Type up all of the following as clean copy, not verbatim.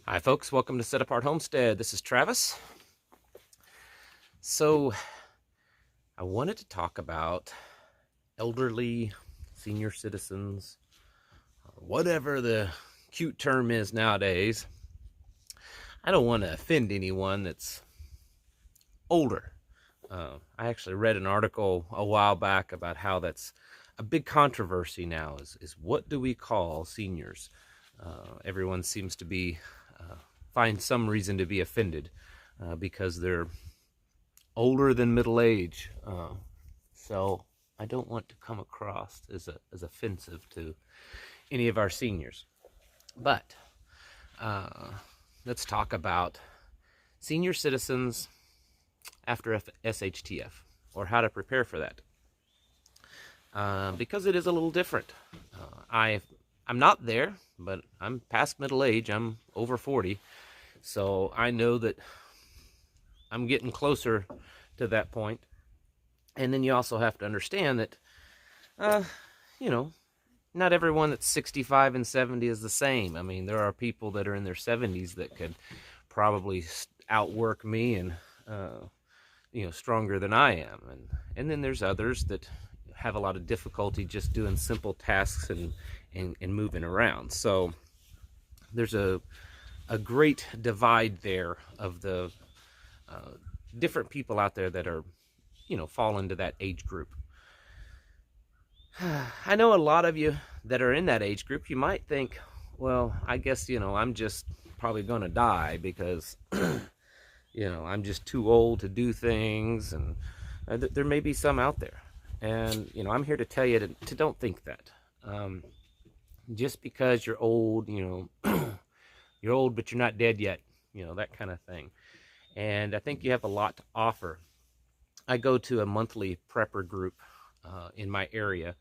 Hi folks, welcome to Set Apart Homestead. This is Travis. So I wanted to talk about elderly, senior citizens, whatever the cute term is nowadays. I don't want to offend anyone that's older. I actually read an article a while back about how that's a big controversy now is what do we call seniors? Everyone seems to be find some reason to be offended because they're older than middle age. So I don't want to come across as offensive to any of our seniors. But let's talk about senior citizens after SHTF, or how to prepare for that. Because it is a little different. I'm not there, but I'm past middle age. I'm over 40. So I know that I'm getting closer to that point. And then you also have to understand that, not everyone that's 65 and 70 is the same. I mean, there are people that are in their 70s that could probably outwork me and, stronger than I am. And then there's others that have a lot of difficulty just doing simple tasks and moving around. So there's a great divide there of the different people out there that are, fall into that age group. I know a lot of you that are in that age group, you might think, well, I guess, I'm just probably going to die because, I'm just too old to do things. And there may be some out there. And, I'm here to tell you to don't think that. Just because you're old, you're old, but you're not dead yet, that kind of thing. And I think you have a lot to offer. I go to a monthly prepper group in my area,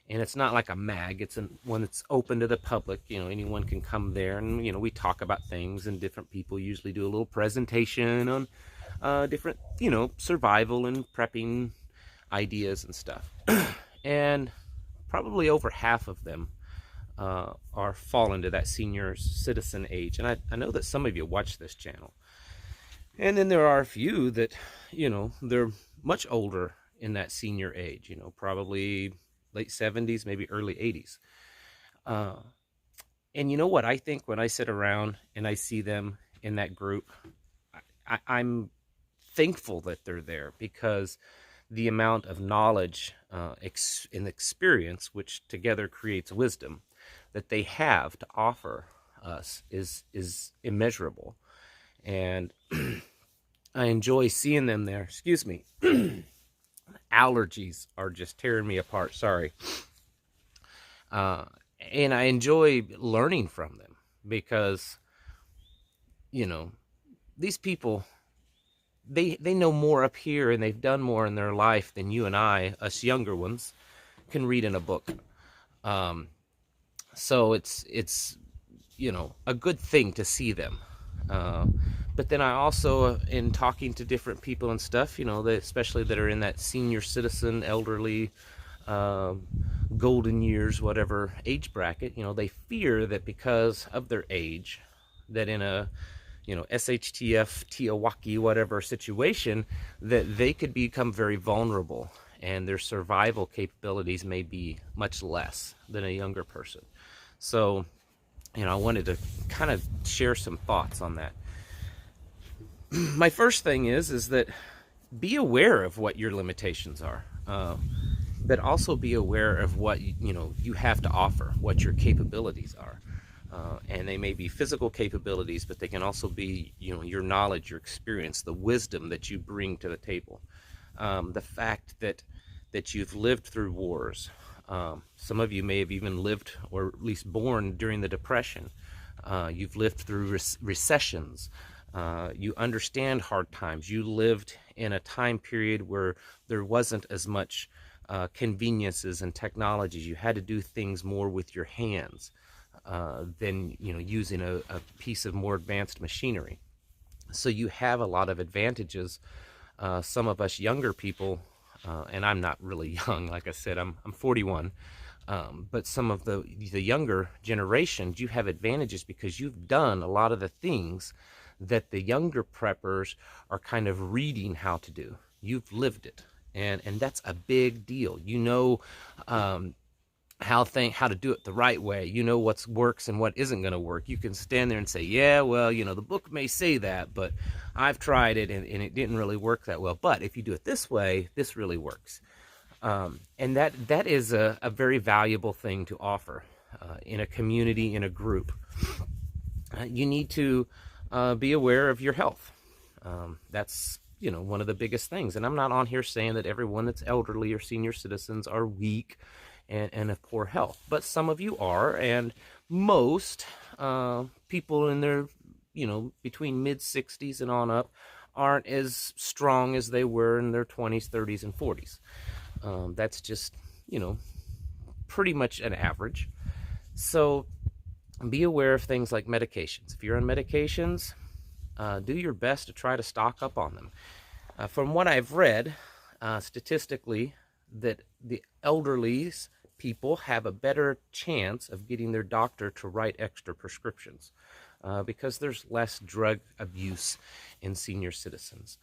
and it's not like a mag. It's one that's open to the public. Anyone can come there, and we talk about things, and different people usually do a little presentation on different survival and prepping ideas and stuff. And probably over half of them are fall into that senior citizen age. And I know that some of you watch this channel. And then there are a few that, they're much older in that senior age, probably late 70s, maybe early 80s. And you know what I think when I sit around and I see them in that group? I'm thankful that they're there, because the amount of knowledge and experience, which together creates wisdom, that they have to offer us is immeasurable. And I enjoy seeing them there. Excuse me. Allergies are just tearing me apart. Sorry. And I enjoy learning from them because, these people, they know more up here, and they've done more in their life than you and I, us younger ones, can read in a book. So it's a good thing to see them. But then I also, in talking to different people and stuff, especially that are in that senior citizen, elderly, golden years, whatever age bracket, they fear that because of their age, that in a, SHTF, Tiawaki, whatever situation, that they could become very vulnerable, and their survival capabilities may be much less than a younger person. So, I wanted to kind of share some thoughts on that. My first thing is that be aware of what your limitations are, but also be aware of what you have to offer, what your capabilities are. And they may be physical capabilities, but they can also be your knowledge, your experience, the wisdom that you bring to the table, the fact that you've lived through wars. Some of you may have even lived, or at least born, during the Depression. You've lived through recessions. You understand hard times. You lived in a time period where there wasn't as much conveniences and technologies. You had to do things more with your hands than using a piece of more advanced machinery. So you have a lot of advantages. Some of us younger people, and I'm not really young, like I said, I'm 41. But some of the younger generations, you have advantages because you've done a lot of the things that the younger preppers are kind of reading how to do. You've lived it, and that's a big deal. You know, how to do it the right way. You know what works and what isn't going to work. You can stand there and say, yeah, well, you know, the book may say that, but I've tried it and it didn't really work that well. But if you do it this way, this really works. And that is a very valuable thing to offer in a community, in a group. You need to be aware of your health. That's, you know, one of the biggest things. And I'm not on here saying that everyone that's elderly or senior citizens are weak and of poor health, but some of you are, and most people in their, you know, between mid-60s and on up aren't as strong as they were in their 20s, 30s, and 40s. That's just, you know, pretty much an average. So be aware of things like medications. If you're on medications, do your best to try to stock up on them. From what I've read, statistically, that the elderly people have a better chance of getting their doctor to write extra prescriptions because there's less drug abuse in senior citizens.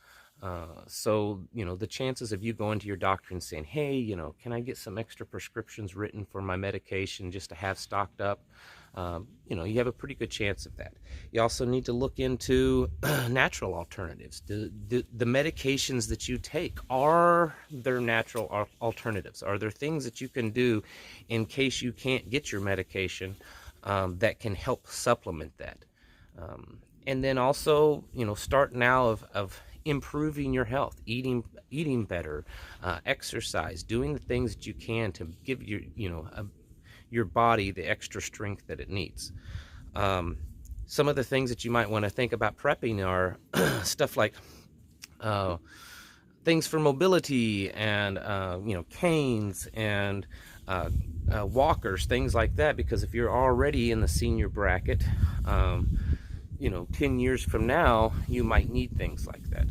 So, you know, the chances of you going to your doctor and saying, hey, you know, can I get some extra prescriptions written for my medication just to have stocked up? You know, you have a pretty good chance of that. You also need to look into natural alternatives. The medications that you take, are there natural alternatives? Are there things that you can do in case you can't get your medication that can help supplement that? And then also, you know, start now of improving your health, eating better, exercise, doing the things that you can to give your body the extra strength that it needs. Some of the things that you might want to think about prepping are stuff like things for mobility and you know, canes and walkers, things like that, because if you're already in the senior bracket, you know, 10 years from now, you might need things like that.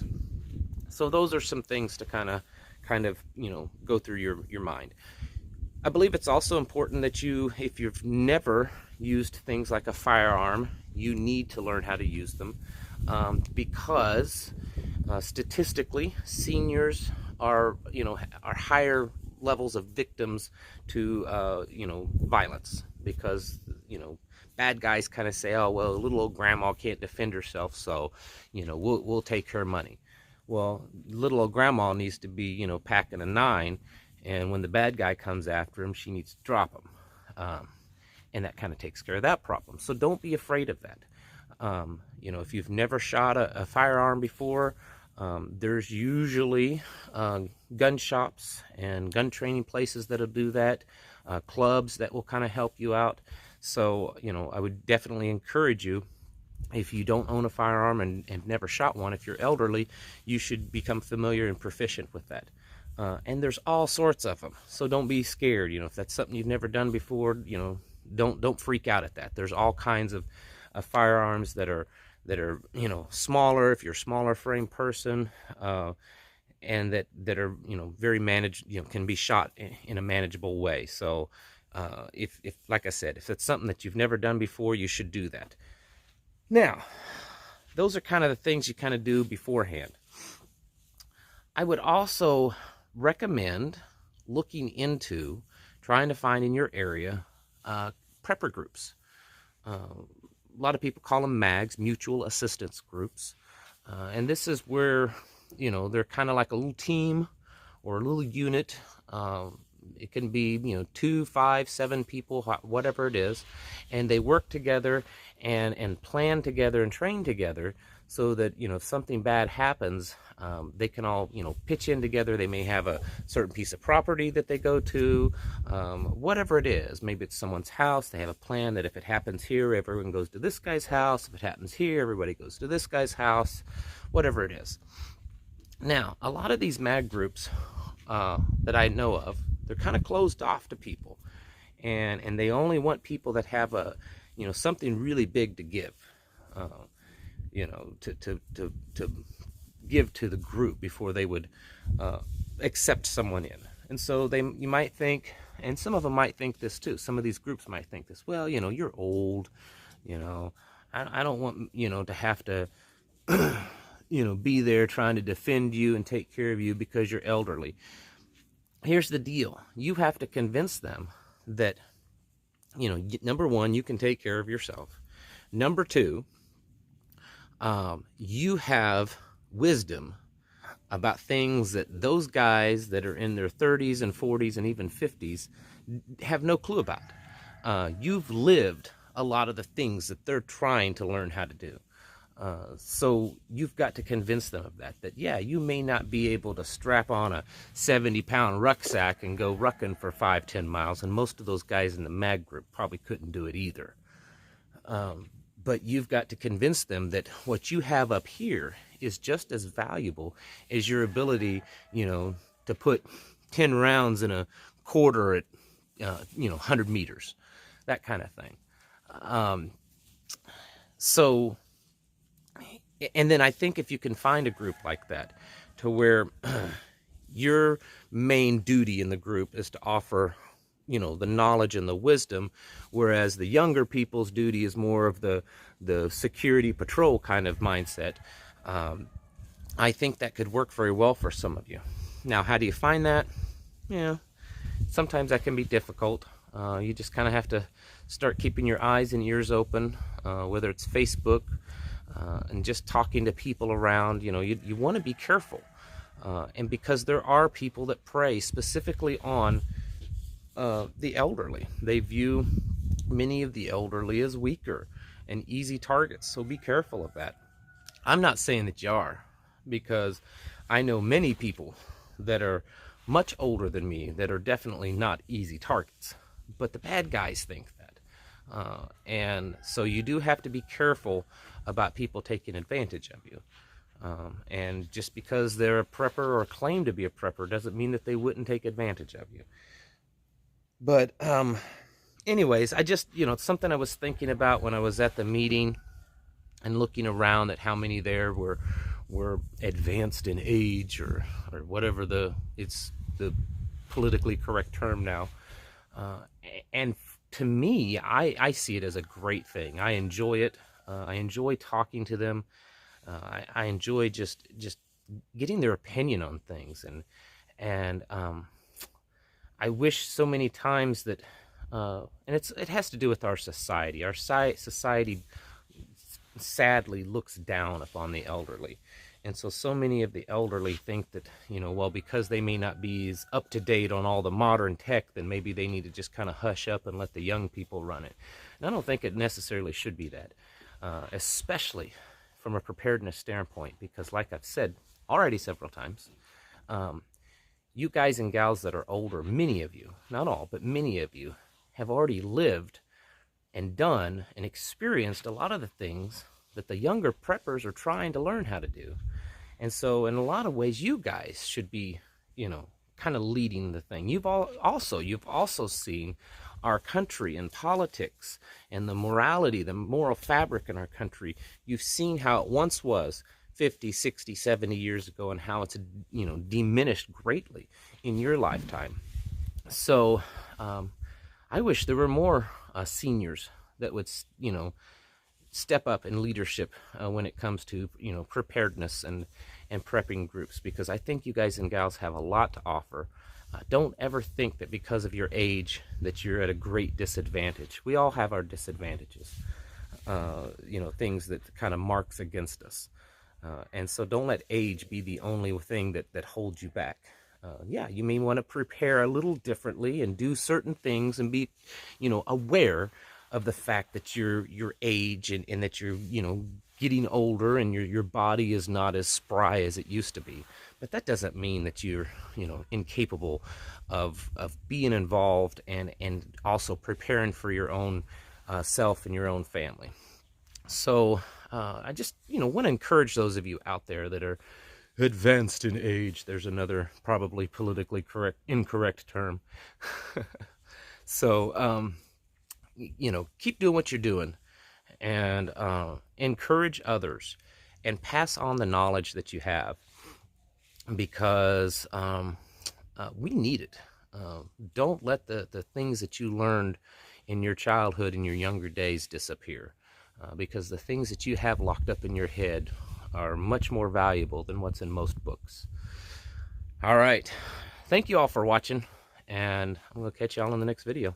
So those are some things to kind of, you know, go through your mind. I believe it's also important that you, if you've never used things like a firearm, you need to learn how to use them because statistically, seniors are, you know, are higher levels of victims to, you know, violence because, you know, bad guys kind of say, oh, well, little old grandma can't defend herself, so, you know, we'll take her money. Well, little old grandma needs to be, you know, packing a 9, and when the bad guy comes after him, she needs to drop him. And that kind of takes care of that problem. So don't be afraid of that. You know, if you've never shot a firearm before, there's usually gun shops and gun training places that'll do that, clubs that will kind of help you out. So, you know, I would definitely encourage you, if you don't own a firearm and never shot one, if you're elderly, you should become familiar and proficient with that. And there's all sorts of them, so don't be scared. You know, if that's something you've never done before, you know, don't freak out at that. There's all kinds of firearms that are you know, smaller if you're a smaller frame person, and that are, you know, very managed, you know, can be shot in a manageable way. So if like I said, if it's something that you've never done before, you should do that. Now, those are kind of the things you kind of do beforehand. I would also recommend looking into trying to find in your area prepper groups. A lot of people call them MAGs, mutual assistance groups, and this is where, you know, they're kind of like a little team or a little unit. It can be, you know, 2, 5, 7 people, whatever it is, and they work together and plan together and train together, so that, you know, if something bad happens, they can all, you know, pitch in together. They may have a certain piece of property that they go to, whatever it is. Maybe it's someone's house. They have a plan that if it happens here, everyone goes to this guy's house. If it happens here, everybody goes to this guy's house, whatever it is. Now, a lot of these MAG groups that I know of, they're kind of closed off to people, and they only want people that have a, you know, something really big to give, you know, to give to the group before they would accept someone in. And so you might think, and some of them might think this too. Some of these groups might think this. Well, you're old. You know, I don't want to have to be there trying to defend you and take care of you because you're elderly. Here's the deal. You have to convince them that, number one, you can take care of yourself. Number two, you have wisdom about things that those guys that are in their 30s and 40s and even 50s have no clue about. You've lived a lot of the things that they're trying to learn how to do. So you've got to convince them of that yeah, you may not be able to strap on a 70-pound rucksack and go rucking for 5-10 miles, and most of those guys in the mag group probably couldn't do it either. But you've got to convince them that what you have up here is just as valuable as your ability, to put 10 rounds in a quarter at, 100 meters, that kind of thing. And then I think if you can find a group like that to where your main duty in the group is to offer, the knowledge and the wisdom, whereas the younger people's duty is more of the security patrol kind of mindset, I think that could work very well for some of you. Now, how do you find that? Yeah, sometimes that can be difficult. You just kind of have to start keeping your eyes and ears open, whether it's Facebook, and just talking to people around. You want to be careful, and because there are people that prey specifically on the elderly. They view many of the elderly as weaker and easy targets, so be careful of that. I'm not saying that you are, because I know many people that are much older than me that are definitely not easy targets, but the bad guys think that. And so you do have to be careful about people taking advantage of you. And just because they're a prepper or claim to be a prepper doesn't mean that they wouldn't take advantage of you. But anyways, I just, it's something I was thinking about when I was at the meeting and looking around at how many there were advanced in age or whatever it's the politically correct term now. And to me, I see it as a great thing. I enjoy it. I enjoy talking to them. I enjoy just getting their opinion on things, and I wish so many times that, and it has to do with our society. Our society sadly looks down upon the elderly, and so many of the elderly think that, well, because they may not be as up to date on all the modern tech, then maybe they need to just kind of hush up and let the young people run it. And I don't think it necessarily should be that, especially from a preparedness standpoint, because like I've said already several times, you guys and gals that are older, many of you, not all, but many of you, have already lived and done and experienced a lot of the things that the younger preppers are trying to learn how to do. And so in a lot of ways, you guys should be, kind of leading the thing. You've also seen our country and politics and the morality, the moral fabric in our country. You've seen how it once was 50, 60, 70 years ago, and how it's, diminished greatly in your lifetime. So I wish there were more seniors that would, step up in leadership when it comes to, preparedness and prepping groups, because I think you guys and gals have a lot to offer. Don't ever think that because of your age that you're at a great disadvantage. We all have our disadvantages, things that kind of marks against us. And so don't let age be the only thing that holds you back. Yeah, you may want to prepare a little differently and do certain things and be, aware of the fact that your age and that you're, getting older and your body is not as spry as it used to be. But that doesn't mean that you're, incapable of being involved and also preparing for your own self and your own family. So I just, want to encourage those of you out there that are advanced in age. There's another probably politically incorrect term. So, keep doing what you're doing, and encourage others and pass on the knowledge that you have, because we need it. Don't let the things that you learned in your childhood, in your younger days, disappear. Because the things that you have locked up in your head are much more valuable than what's in most books. All right. Thank you all for watching, and I'm going to catch y'all in the next video.